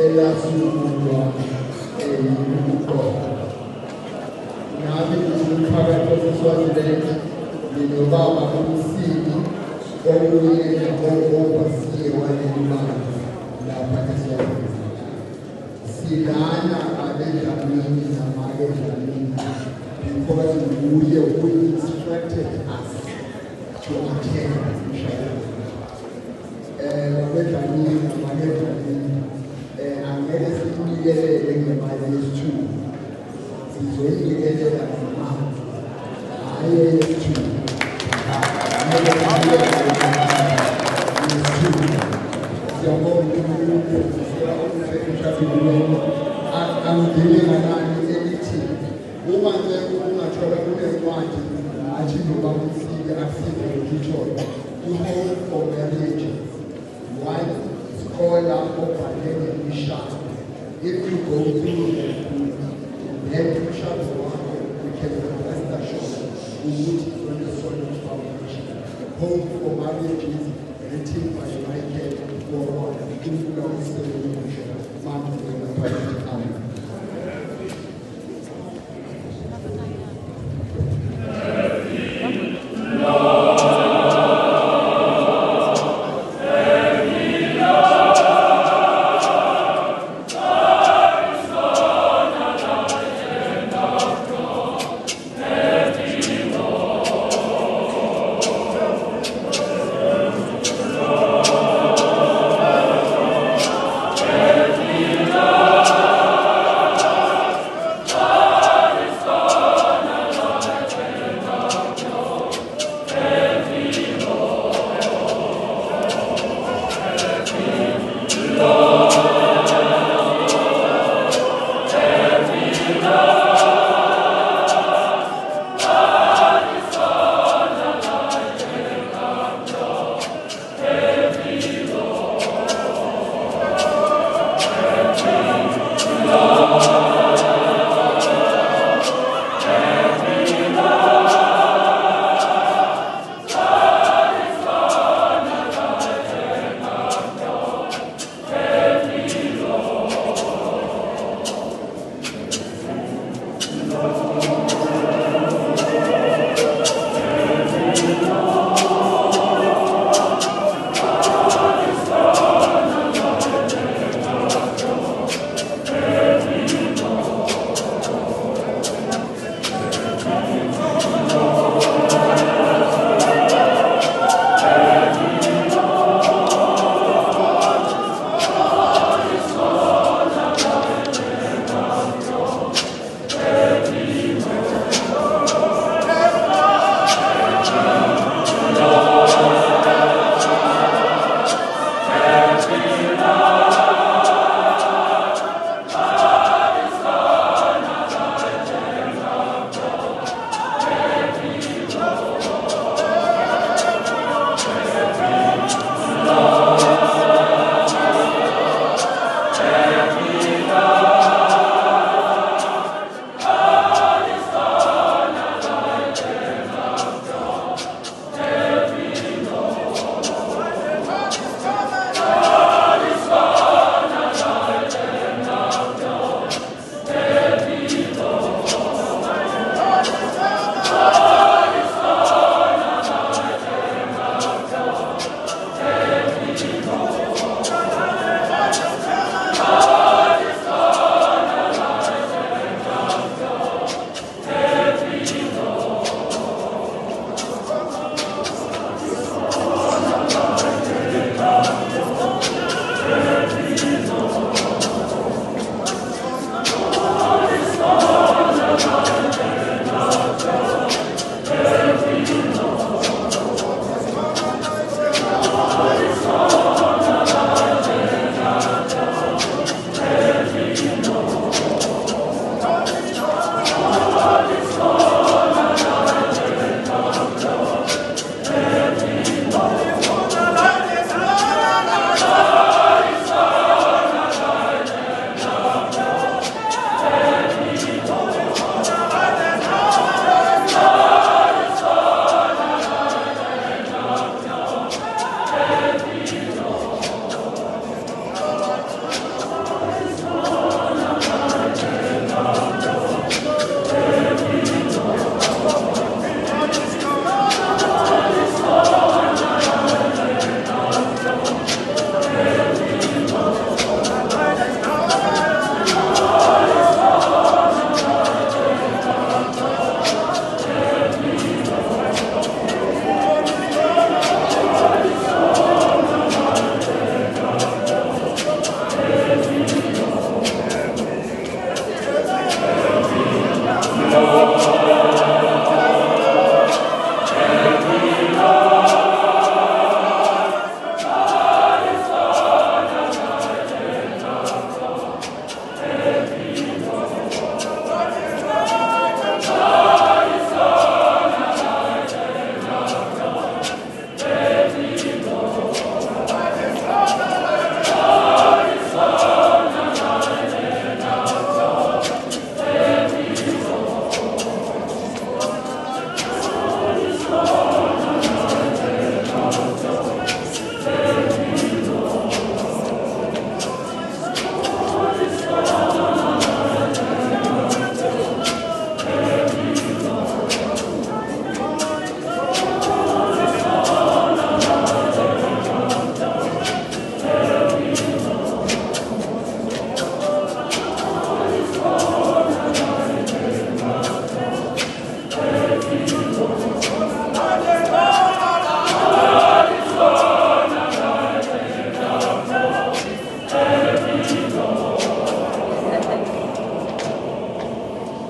elasungulwa yimigqoko. Nami ngumphakathi waseSwaziland nginobaba uMsili omunye owasiye waleli bandla lapha eSwaziland. Silana abedlamini namakedlamini because nguye who instructed us to attend umshado. Abedlamini namakedlamini angeke sinikelele ngemali yesithuba. Sizoyinikelela ngemali hayi yesithuba. Angidinge nani elithi uma nje ungathola kunencwadi athi noma usike asike ngithola Home for Marriage, one scholar obhale ngemishado. If you go through that umshado wakho, you can rest assured ukuthi the soil of foundation. Home for Marriage is written by Michael Warren.